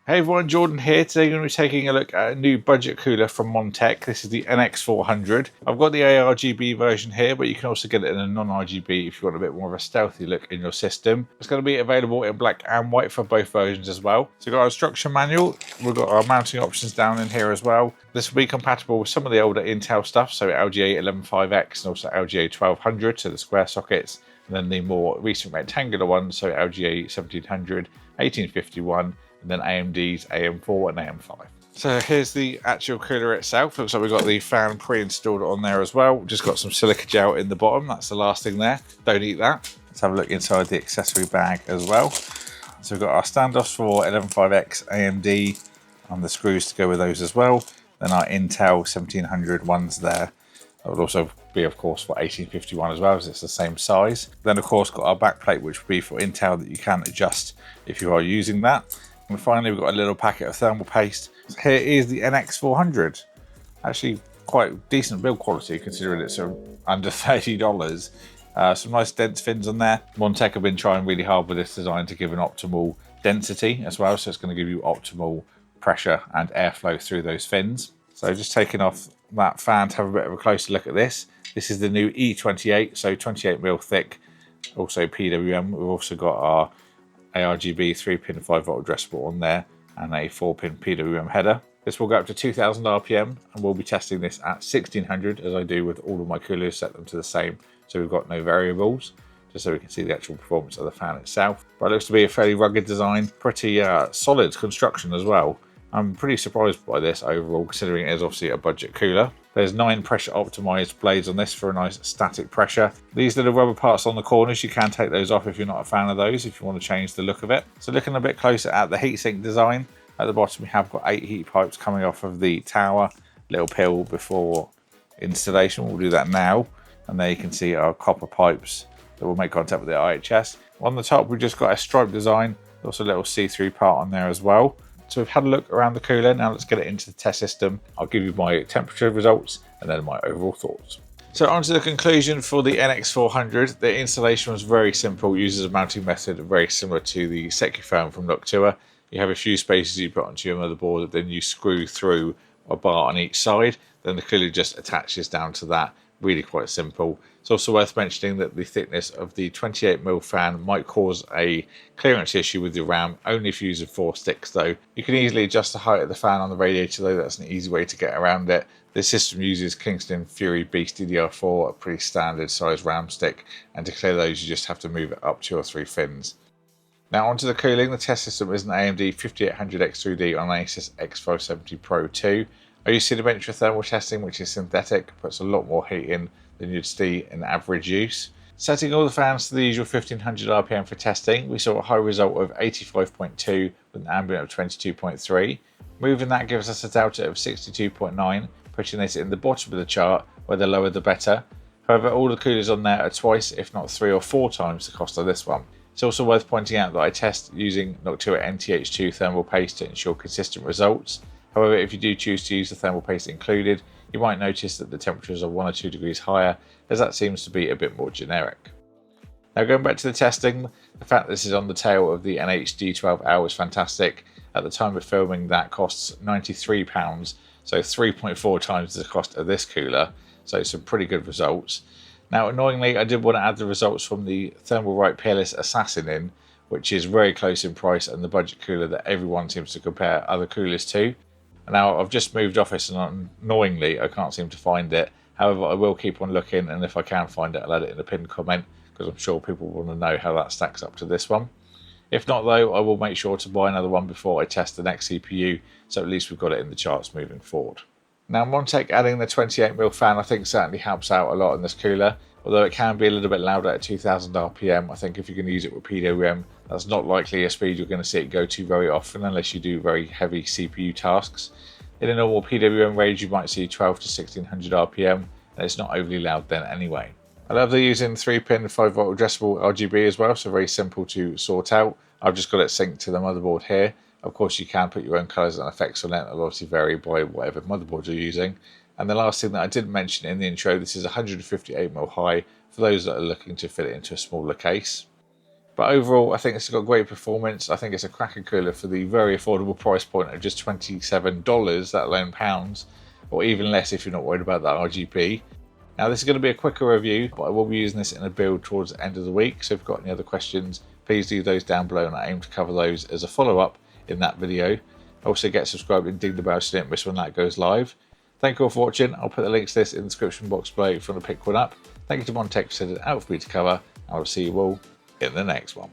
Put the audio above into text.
Hey everyone, Jordan here. Today we're going to be taking a look at a new budget cooler from MONTECH. This is the NX400. I've got the ARGB version here, but you can also get it in a non-RGB if you want a bit more of a stealthy look in your system. It's going to be available in black and white for both versions as well. So we've got our instruction manual, we've got our mounting options down in here as well. This will be compatible with some of the older Intel stuff, so LGA 115X and also LGA 1200, so the square sockets, and then the more recent rectangular ones, so LGA 1700, 1851, and then AMD's AM4 and AM5. So here's the actual cooler itself. Looks like we've got the fan pre-installed on there as well. Just got some silica gel in the bottom. That's the last thing there. Don't eat that. Let's have a look inside the accessory bag as well. So we've got our standoffs for 115X AMD and the screws to go with those as well. Then our Intel 1700 ones there. That would also be, of course, for 1851 as well, as it's the same size. Then, of course, got our back plate, which would be for Intel that you can adjust if you are using that. And finally, we've got a little packet of thermal paste. So here is the NX400. Actually, quite decent build quality considering it's under $30. Some nice dense fins on there. MONTECH have been trying really hard with this design to give an optimal density as well. So it's going to give you optimal pressure and airflow through those fins. So just taking off that fan to have a bit of a closer look at this. This is the new E28, so 28mm thick, also PWM. We've also got our ARGB 3-pin 5-volt addressable on there and a 4-pin PWM header. This will go up to 2000 RPM and we'll be testing this at 1600 as I do with all of my coolers, set them to the same so we've got no variables, just so we can see the actual performance of the fan itself. But it looks to be a fairly rugged design, pretty solid construction as well. I'm pretty surprised by this overall, considering it is obviously a budget cooler. There's 9 pressure optimized blades on this for a nice static pressure. These little rubber parts on the corners, you can take those off if you're not a fan of those, if you want to change the look of it. So looking a bit closer at the heatsink design, at the bottom we have got 8 heat pipes coming off of the tower. Little pill before installation, we'll do that now. And there you can see our copper pipes that will make contact with the IHS. On the top we've just got a stripe design, also a little see-through part on there as well. So we've had a look around the cooler, now let's get it into the test system. I'll give you my temperature results and then my overall thoughts. So on to the conclusion for the NX400. The installation was very simple, uses a mounting method very similar to the Secufirm from Noctua. You have a few spaces you put onto your motherboard, then you screw through a bar on each side, then the cooler just attaches down to that. Really quite simple. It's also worth mentioning that the thickness of the 28mm fan might cause a clearance issue with your RAM, only if you use 4 sticks though. You can easily adjust the height of the fan on the radiator though, that's an easy way to get around it. This system uses Kingston Fury Beast DDR4, a pretty standard size RAM stick, and to clear those you just have to move it up 2 or 3 fins. Now onto the cooling. The test system is an AMD 5800X3D on an Asus X570 Pro 2. I use Cinebench for thermal testing, which is synthetic, puts a lot more heat in than you'd see in average use. Setting all the fans to the usual 1500 RPM for testing, we saw a high result of 85.2 with an ambient of 22.3. Moving that gives us a delta of 62.9, putting this in the bottom of the chart, where the lower the better. However, all the coolers on there are twice, if not 3 or 4 times the cost of this one. It's also worth pointing out that I test using Noctua NTH2 thermal paste to ensure consistent results. However, if you do choose to use the thermal paste included, you might notice that the temperatures are 1 or 2 degrees higher, as that seems to be a bit more generic. Now going back to the testing, the fact that this is on the tail of the NH-D12L is fantastic. At the time of filming, that costs £93, so 3.4 times the cost of this cooler, so some pretty good results. Now annoyingly, I did want to add the results from the Thermalright Peerless Assassin in, which is very close in price and the budget cooler that everyone seems to compare other coolers to. Now I've just moved office and annoyingly I can't seem to find it. However, I will keep on looking, and if I can find it I'll add it in a pinned comment, because I'm sure people want to know how that stacks up to this one. If not though, I will make sure to buy another one before I test the next CPU, so at least we've got it in the charts moving forward. Now MONTECH adding the 28mm fan I think certainly helps out a lot in this cooler. Although it can be a little bit louder at 2000 RPM, I think if you're going to use it with PWM, that's not likely a speed you're going to see it go to very often unless you do very heavy CPU tasks. In a normal PWM range, you might see 12 to 1600 RPM, and it's not overly loud then anyway. I love they're using 3-pin 5-volt addressable RGB as well, so very simple to sort out. I've just got it synced to the motherboard here. Of course, you can put your own colours and effects on it. It'll obviously vary by whatever motherboard you're using. And the last thing that I didn't mention in the intro, this is 158mm high for those that are looking to fit it into a smaller case. But overall, I think it's got great performance. I think it's a cracking cooler for the very affordable price point of just $27, let alone pounds, or even less if you're not worried about that RGB. Now, this is going to be a quicker review, but I will be using this in a build towards the end of the week. So if you've got any other questions, please leave those down below, and I aim to cover those as a follow-up in that video. Also, get subscribed and ding the bell so you don't miss when that goes live. Thank you all for watching. I'll put the links to this in the description box below if you want to pick one up. Thank you to MONTECH for sending it out for me to cover. I will see you all in the next one.